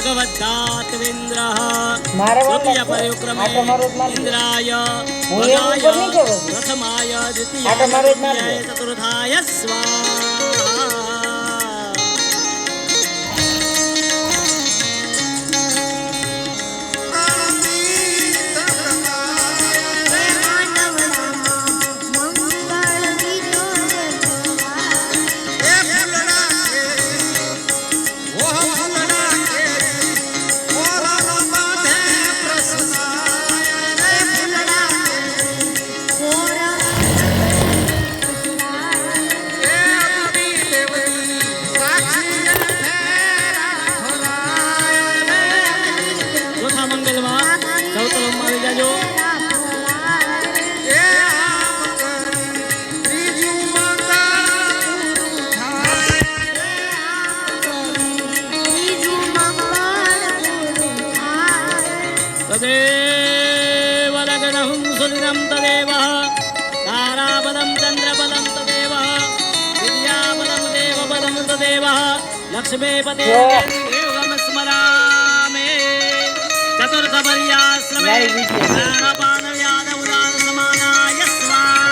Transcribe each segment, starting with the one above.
भगवद्धात्वेन्द्रः तृतीय परिक्रमे इंद्राय भगाय प्रथमाय द्वितीयाय चतुर्थाय स्वाहा। तदेव लग्नं सुदिनं तदेव ताराबलं चन्द्रबलं तदेव विद्याबलं देवबलं तदेव लक्ष्मीपते देवं स्मरामि चतुर्थपर्याश्रमे प्राणपानव्यानउदानसमानाय स्वाहा।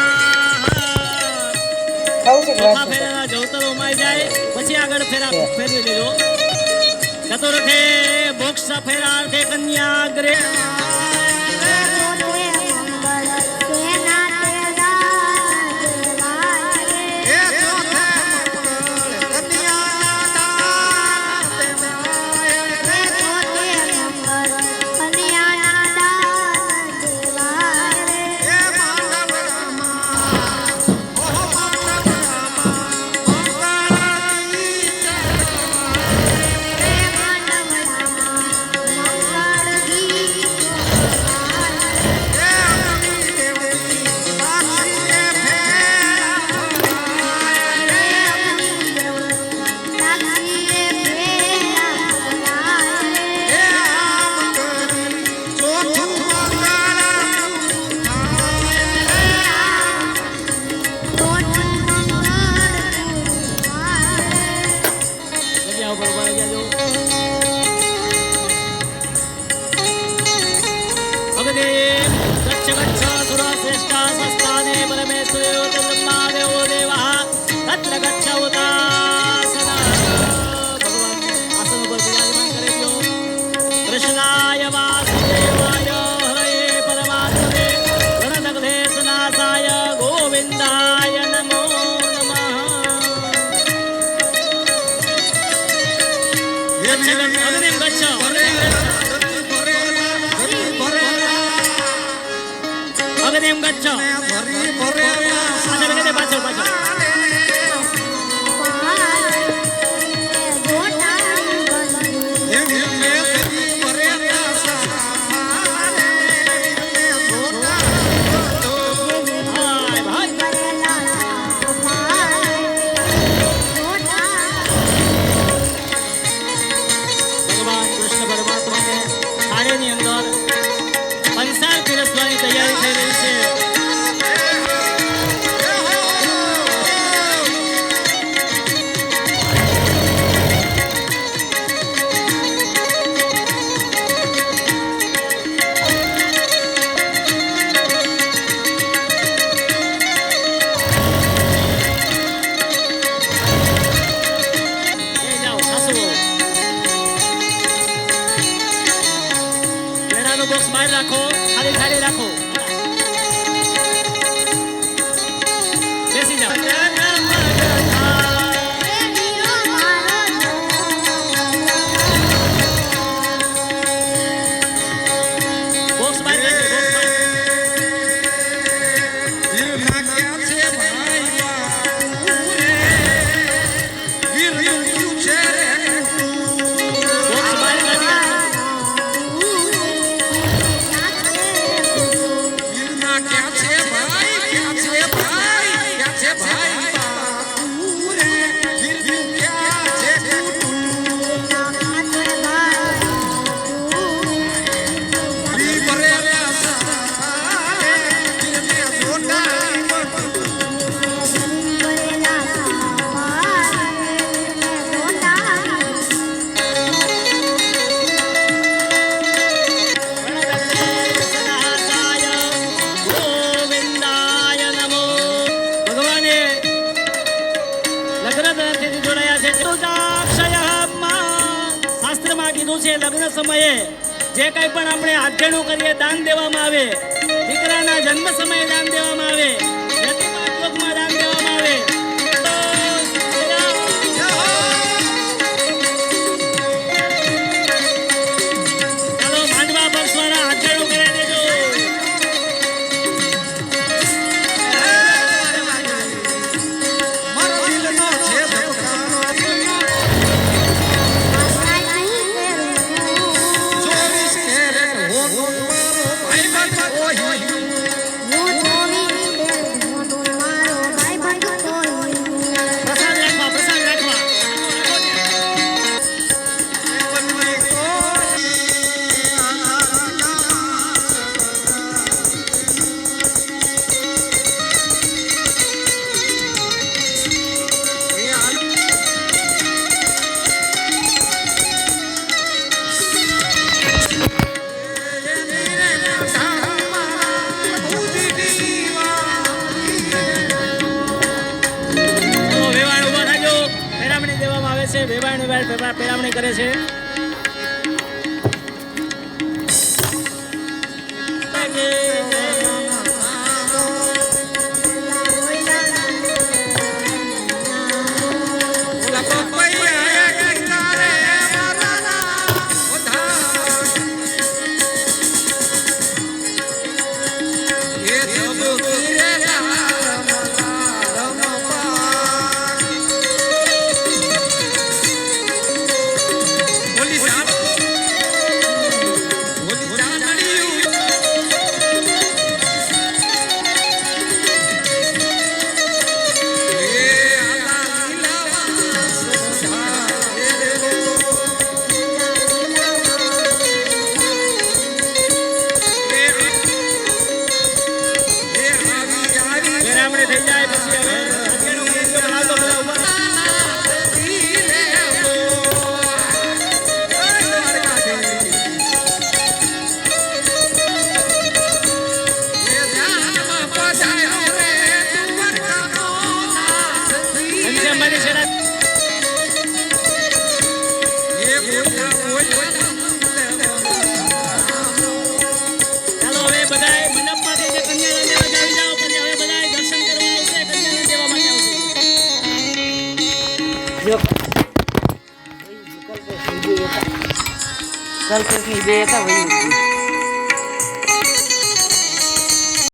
फेरा जौतरो माई जाए પછી આગળ ફેરા ફેરવી લેજો। चतुर्थे मोक्ष फेरार्थे कन्याग्रे कृष्णाय वासुदेवाय हरे परमात्मने प्रणतक्लेशनाशाय गोविन्दाय नमो नमः। अग्निं गच्छ अग्निं गच्छ पाछळ पाछळ तैयारी થઈ રહી છે। બોક્સ બહાર રાખો, ખાલી ખાલી રાખો, બેસી જાઓ। બોક્સ બહાર રાખો, બોક્સ બહાર છે લગ્ન સમયે જે કંઈ પણ આપણે આધેણું કરીએ દાન દેવામાં આવે, દીકરાના જન્મ સમયે દાન દેવામાં આવે, યતીમા યોગમાં દાન દેવામાં આવે. ચાલો માંડવા પરસવાળા આધેણું કરી દેજો. પ્રસાદ રાખવા, પ્રસાદ રાખવા. ચાલો વેવાણ ઊભા થાજો. પેરામણી દેવામાં આવે છે. વેવાણ પેરામણી કરે છે. પેરામણી થઈ જાય પછી હવે અગિયારનો મંત્ર બોલાવતો બધા ઊભા થાઓ. ઘનશ્યામભાઈની છેડા. ચાલો હવે બધાય મંડપમાંથી જે કન્યાદાન દેવા જાવી જાઓ. પછી હવે બધાય દર્શન કરવા આવશે, કન્યાદાન દેવા માટે આવશે. કલ્પેશની બે હતા વહી